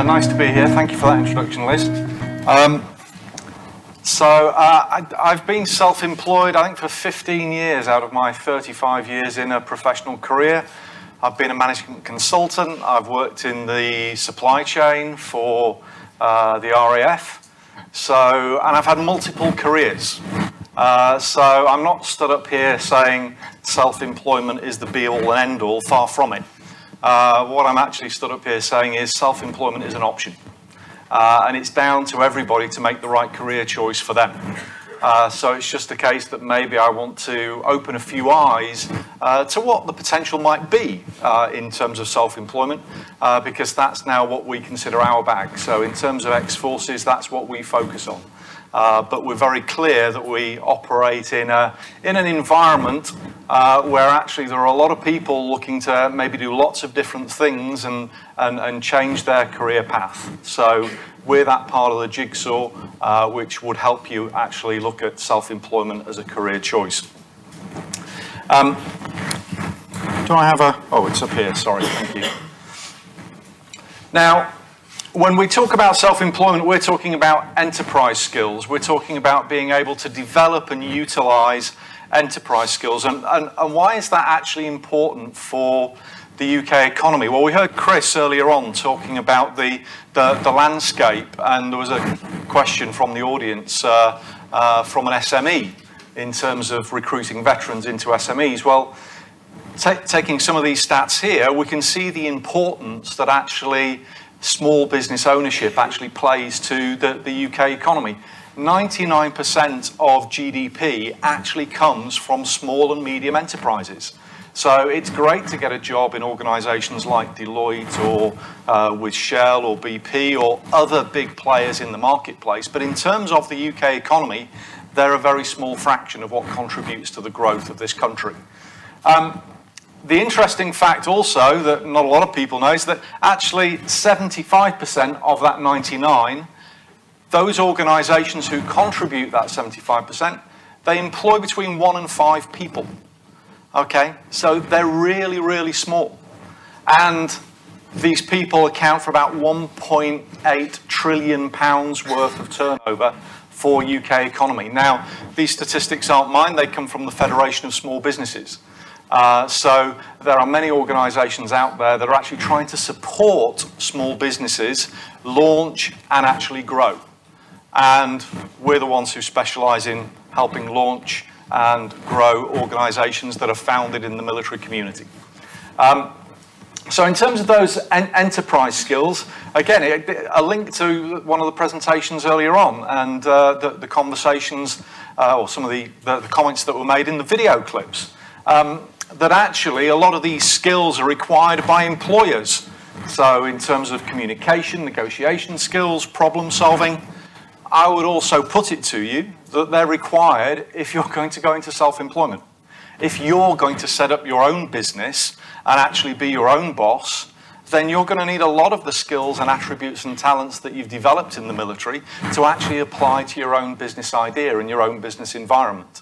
Nice to be here. Thank you for that introduction, Liz. I've been self-employed, I think, for 15 years out of my 35 years in a professional career. I've been a management consultant. I've worked in the supply chain for the RAF. And I've had multiple careers. So I'm not stood up here saying self-employment is the be-all and end-all, far from it. What I'm actually stood up here saying is self-employment is an option. And it's down to everybody to make the right career choice for them. So it's just a case that maybe I want to open a few eyes to what the potential might be in terms of self-employment, because that's now what we consider our bag. So in terms of ex-forces, that's what we focus on. But we're very clear that we operate in an environment where actually there are a lot of people looking to maybe do lots of different things and change their career path. So we're that part of the jigsaw which would help you actually look at self-employment as a career choice. Do I have a... Oh, it's up here, sorry, thank you. Now, when we talk about self-employment, we're talking about enterprise skills. We're talking about being able to develop and utilize enterprise skills. And why is that actually important for the UK economy? Well, we heard Chris earlier on talking about the landscape, and there was a question from the audience from an SME in terms of recruiting veterans into SMEs. Well, taking some of these stats here, we can see the importance that actually small business ownership actually plays to the UK economy. 99% of GDP actually comes from small and medium enterprises. So it's great to get a job in organisations like Deloitte or with Shell or BP or other big players in the marketplace. But in terms of the UK economy, they're a very small fraction of what contributes to the growth of this country. The interesting fact also that not a lot of people know is that actually 75% of that 99, those organisations who contribute that 75%, they employ between 1 and 5 people. Okay, so they're really, really small. And these people account for about £1.8 trillion worth of turnover for UK economy. Now, these statistics aren't mine, they come from the Federation of Small Businesses. So there are many organisations out there that are actually trying to support small businesses launch and actually grow. And we're the ones who specialise in helping launch and grow organisations that are founded in the military community. So in terms of those enterprise skills, again, a link to one of the presentations earlier on and the conversations or some of the comments that were made in the video clips. That actually a lot of these skills are required by employers. So in terms of communication, negotiation skills, problem solving, I would also put it to you that they're required if you're going to go into self-employment. If you're going to set up your own business and actually be your own boss, then you're going to need a lot of the skills and attributes and talents that you've developed in the military to actually apply to your own business idea and your own business environment.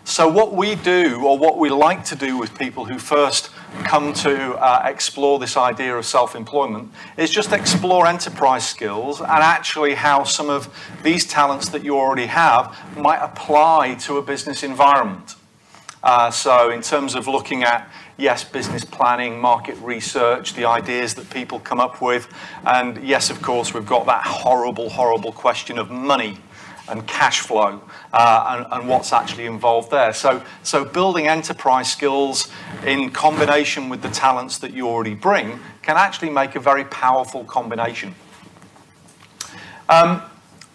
So what we do, or what we like to do with people who first come to explore this idea of self-employment, is just explore enterprise skills and actually how some of these talents that you already have might apply to a business environment. So in terms of looking at, yes, business planning, market research, the ideas that people come up with, and yes, of course, we've got that horrible, horrible question of money and cash flow and what's actually involved there. So building enterprise skills in combination with the talents that you already bring can actually make a very powerful combination.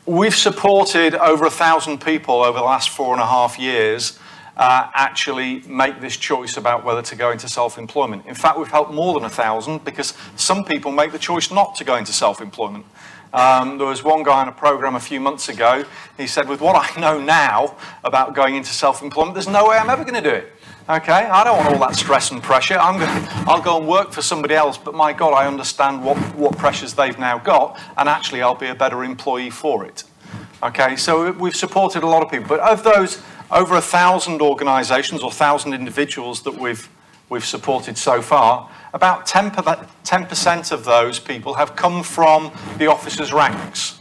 We've supported over 1,000 people over the last 4.5 years actually make this choice about whether to go into self-employment. In fact, we've helped more than 1,000 because some people make the choice not to go into self-employment. There was one guy on a program a few months ago, he said, with what I know now about going into self-employment, there's no way I'm ever going to do it. Okay, I don't want all that stress and pressure. I'll go and work for somebody else, but my God, I understand what pressures they've now got, and actually I'll be a better employee for it. Okay, so we've supported a lot of people, but of those over 1,000 organisations or 1,000 individuals that we've we've supported so far, about 10% of those people have come from the officers' ranks,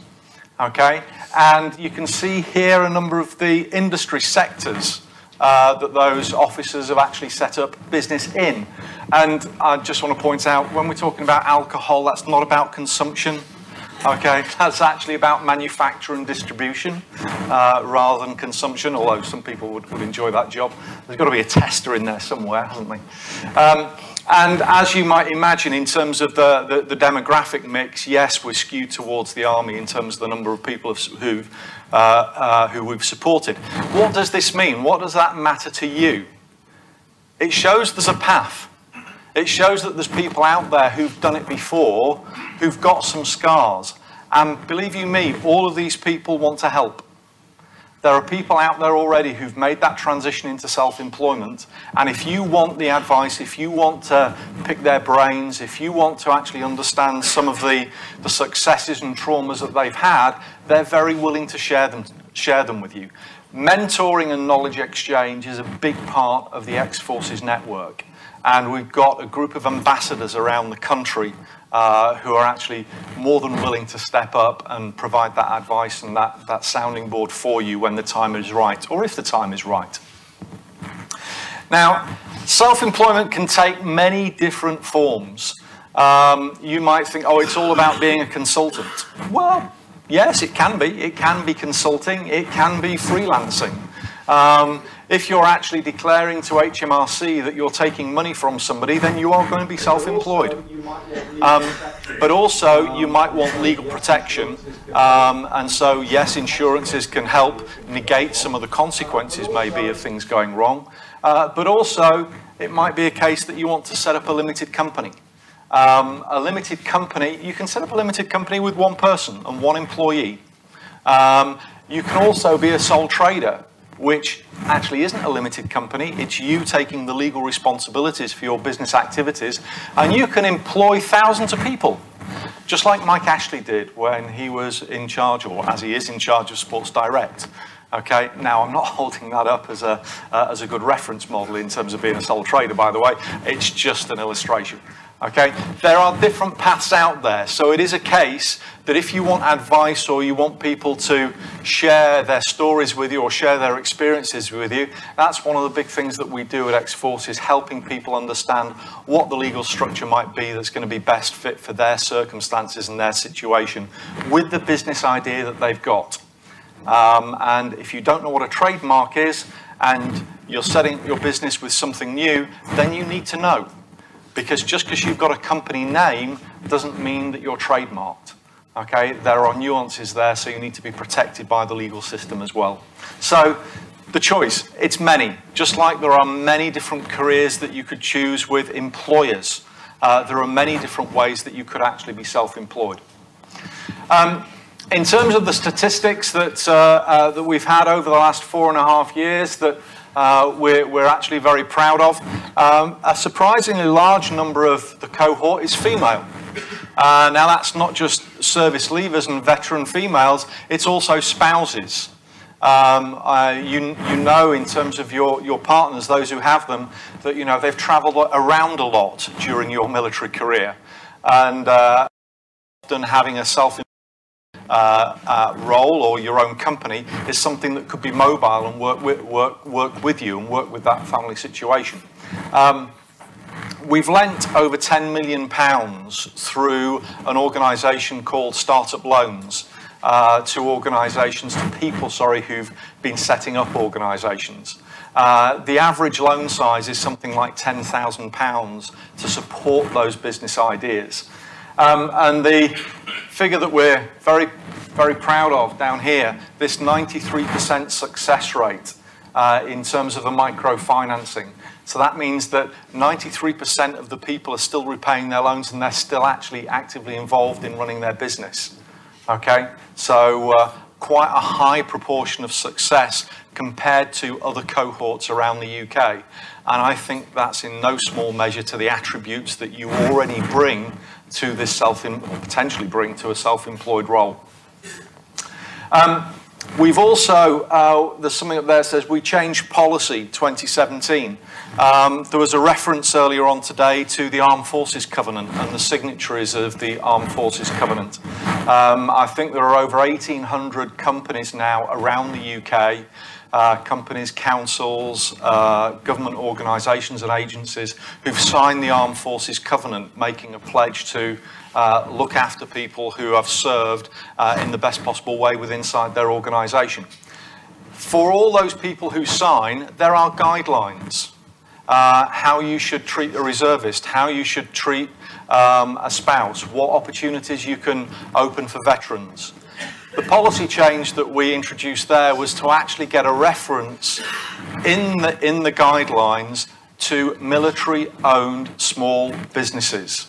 okay? And you can see here a number of the industry sectors that those officers have actually set up business in. And I just want to point out, when we're talking about alcohol, that's not about consumption, okay? That's actually about manufacture and distribution rather than consumption, although some people would enjoy that job. There's got to be a tester in there somewhere, hasn't there? And as you might imagine, in terms of the demographic mix, yes, we're skewed towards the army in terms of the number of people who we've supported. What does this mean? What does that matter to you? It shows there's a path. It shows that there's people out there who've done it before, who've got some scars. And believe you me, all of these people want to help. There are people out there already who've made that transition into self-employment. And if you want the advice, if you want to pick their brains, if you want to actually understand some of the successes and traumas that they've had, they're very willing to share them with you. Mentoring and knowledge exchange is a big part of the X-Forces network. And we've got a group of ambassadors around the country who are actually more than willing to step up and provide that advice and that sounding board for you when the time is right, or if the time is right. Now, self-employment can take many different forms. You might think, oh, it's all about being a consultant. Well, yes, it can be. It can be consulting. It can be freelancing. If you're actually declaring to HMRC that you're taking money from somebody, then you are going to be self-employed. But also, you might want legal protection. And so, yes, insurances can help negate some of the consequences, maybe, of things going wrong. But also, it might be a case that you want to set up a limited company. A limited company, you can set up a limited company with one person and one employee. You can also be a sole trader, which actually isn't a limited company. It's you taking the legal responsibilities for your business activities, and you can employ thousands of people, just like Mike Ashley did when he was in charge, or as he is in charge of Sports Direct. Okay, now I'm not holding that up as a good reference model in terms of being a sole trader, by the way. It's just an illustration. Okay, there are different paths out there, so it is a case that if you want advice or you want people to share their stories with you or share their experiences with you, that's one of the big things that we do at X-Forces, helping people understand what the legal structure might be that's going to be best fit for their circumstances and their situation with the business idea that they've got. And if you don't know what a trademark is and you're setting your business with something new, then you need to know. Because just because you've got a company name doesn't mean that you're trademarked. Okay, there are nuances there, so you need to be protected by the legal system as well. So the choice, it's many. Just like there are many different careers that you could choose with employers, there are many different ways that you could actually be self-employed. In terms of the statistics that we've had over the last 4.5 years that we're actually very proud of, a surprisingly large number of the cohort is female. Now that's not just service leavers and veteran females, it's also spouses. You know in terms of your partners, those who have them, that they've travelled around a lot during your military career. And often having a role or your own company is something that could be mobile and work with you and work with that family situation. We've lent over £10 million through an organisation called Startup Loans to organisations, to people, who've been setting up organisations. The average loan size is something like £10,000 to support those business ideas. And the figure that we're very, very proud of down here, this 93% success rate in terms of the microfinancing. So that means that 93% of the people are still repaying their loans and they're still actually actively involved in running their business. Okay, so quite a high proportion of success compared to other cohorts around the UK. And I think that's in no small measure to the attributes that you already bring to this potentially bring to a self-employed role. We've also, there's something up there that says we changed policy 2017. There was a reference earlier on today to the Armed Forces Covenant and the signatories of the Armed Forces Covenant. I think there are over 1,800 companies now around the UK, companies, councils, government organisations and agencies who've signed the Armed Forces Covenant, making a pledge to look after people who have served in the best possible way inside their organisation. For all those people who sign, there are guidelines. How you should treat a reservist, how you should treat a spouse, what opportunities you can open for veterans. The policy change that we introduced there was to actually get a reference in the guidelines to military-owned small businesses,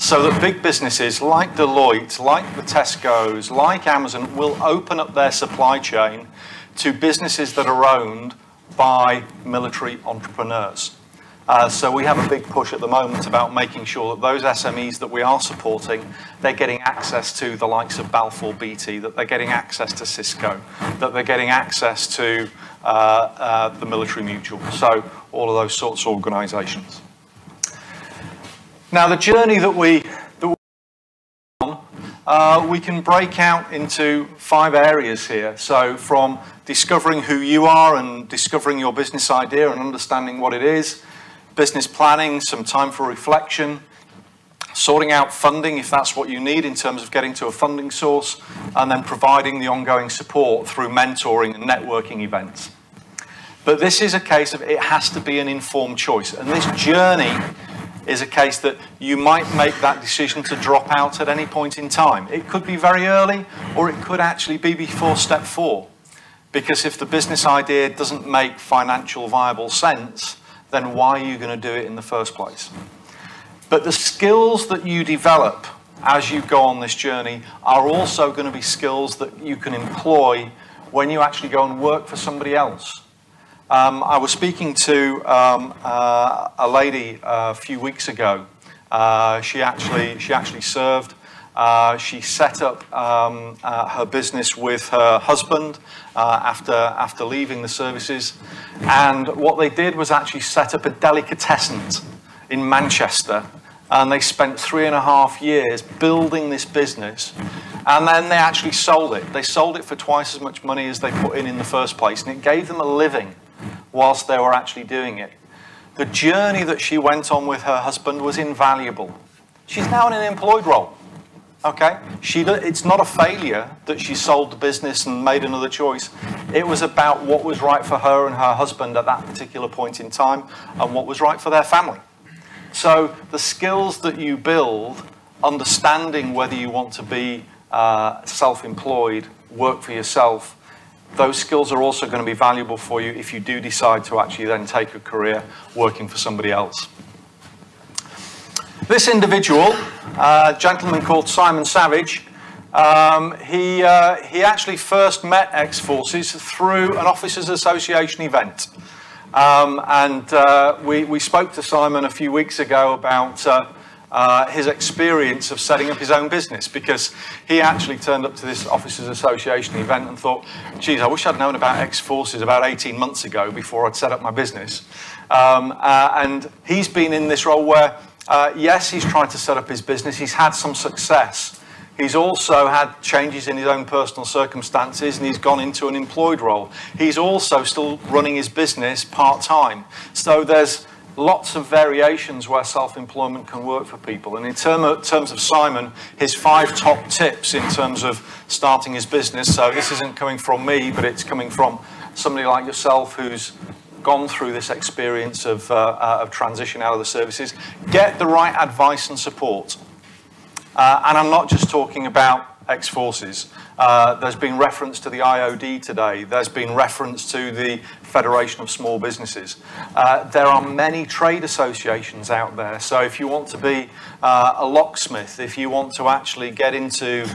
so that big businesses like Deloitte, like the Tesco's, like Amazon will open up their supply chain to businesses that are owned by military entrepreneurs. So we have a big push at the moment about making sure that those SMEs that we are supporting, they're getting access to the likes of Balfour Beatty, that they're getting access to Cisco, that they're getting access to the Military Mutual. So all of those sorts of organisations. Now the journey that we're on, we can break out into 5 areas here. So from discovering who you are and discovering your business idea and understanding what it is, business planning, some time for reflection, sorting out funding if that's what you need in terms of getting to a funding source, and then providing the ongoing support through mentoring and networking events. But this is a case of it has to be an informed choice, and this journey is a case that you might make that decision to drop out at any point in time. It could be very early, or it could actually be before step 4, because if the business idea doesn't make financial viable sense, then why are you going to do it in the first place? But the skills that you develop as you go on this journey are also going to be skills that you can employ when you actually go and work for somebody else. I was speaking to a lady a few weeks ago. She actually served. She set up her business with her husband after leaving the services, and what they did was actually set up a delicatessen in Manchester, and they spent 3.5 years building this business, and then they actually sold it. They sold it for twice as much money as they put in the first place, and it gave them a living whilst they were actually doing it. The journey that she went on with her husband was invaluable. She's now in an employed role. Okay, it's not a failure that she sold the business and made another choice. It was about what was right for her and her husband at that particular point in time and what was right for their family. So the skills that you build, understanding whether you want to be self-employed, work for yourself, those skills are also going to be valuable for you if you do decide to actually then take a career working for somebody else. This individual, a gentleman called Simon Savage, he actually first met ex-forces through an Officers Association event. We spoke to Simon a few weeks ago about his experience of setting up his own business, because he actually turned up to this Officers Association event and thought, geez, I wish I'd known about ex-forces about 18 months ago before I'd set up my business. And he's been in this role where yes, he's tried to set up his business. He's had some success. He's also had changes in his own personal circumstances, and he's gone into an employed role. He's also still running his business part-time. So there's lots of variations where self-employment can work for people. And in terms of Simon, his 5 top tips in terms of starting his business, so this isn't coming from me, but it's coming from somebody like yourself who's gone through this experience of transition out of the services. Get the right advice and support. And I'm not just talking about ex-forces. There's been reference to the IOD today. There's been reference to the Federation of Small Businesses. There are many trade associations out there. So if you want to be a locksmith, if you want to actually get into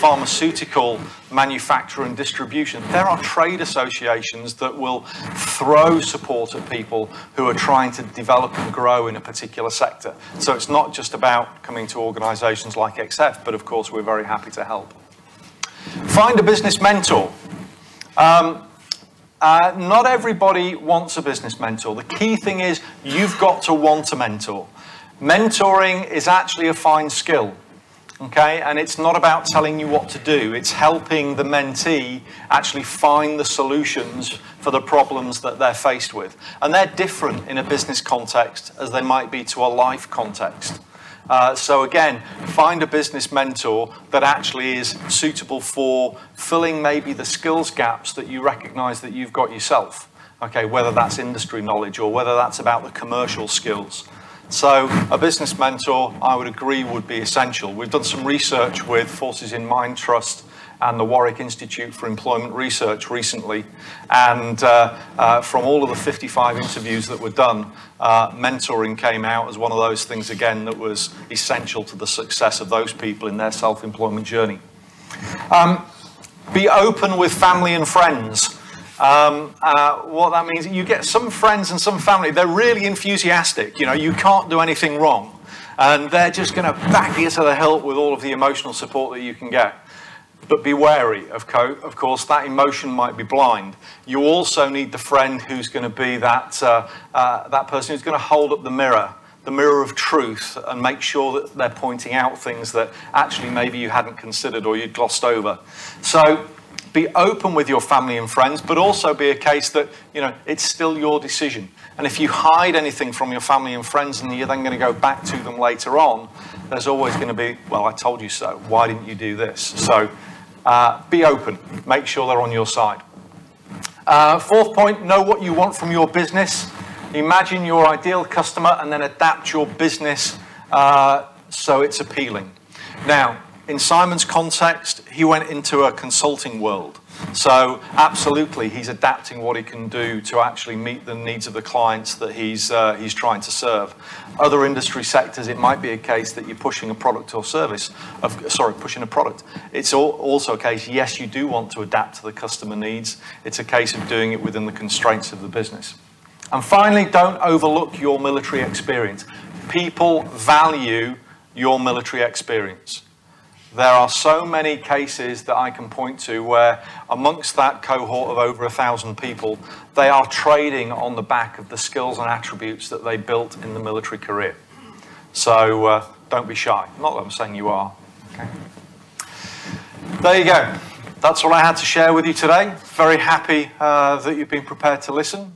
pharmaceutical manufacture and distribution, there are trade associations that will throw support at people who are trying to develop and grow in a particular sector. So it's not just about coming to organisations like XF, but of course we're very happy to help. Find a business mentor. Not everybody wants a business mentor. The key thing is you've got to want a mentor. Mentoring is actually a fine skill, okay? And it's not about telling you what to do. It's helping the mentee actually find the solutions for the problems that they're faced with. And they're different in a business context as they might be to a life context. So again, find a business mentor that actually is suitable for filling maybe the skills gaps that you recognize that you've got yourself. Okay, whether that's industry knowledge or whether that's about the commercial skills. So a business mentor, I would agree, would be essential. We've done some research with Forces in Mind Trust and the Warwick Institute for Employment Research recently. And from all of the 55 interviews that were done, mentoring came out as one of those things, again, that was essential to the success of those people in their self-employment journey. Be open with family and friends. What that means, you get some friends and some family, they're really enthusiastic. You know, you can't do anything wrong. And they're just going to back you to the hilt with all of the emotional support that you can get. But be wary, of course, that emotion might be blind. You also need the friend who's going to be that person who's going to hold up the mirror of truth, and make sure that they're pointing out things that actually maybe you hadn't considered or you'd glossed over. So be open with your family and friends, but also be a case that, you know, it's still your decision. And if you hide anything from your family and friends and you're then going to go back to them later on, there's always going to be, well, I told you so. Why didn't you do this? So be open. Make sure they're on your side. Fourth point, know what you want from your business. Imagine your ideal customer and then adapt your business so it's appealing. Now, in Simon's context, he went into a consulting world. So absolutely, he's adapting what he can do to actually meet the needs of the clients that he's trying to serve. Other industry sectors, it might be a case that you're pushing a product or service, pushing a product. It's also a case, yes, you do want to adapt to the customer needs. It's a case of doing it within the constraints of the business. And finally, don't overlook your military experience. People value your military experience. There are so many cases that I can point to where amongst that cohort of over 1,000 people, they are trading on the back of the skills and attributes that they built in the military career. So don't be shy. Not that I'm saying you are. Okay. There you go. That's what I had to share with you today. Very happy that you've been prepared to listen.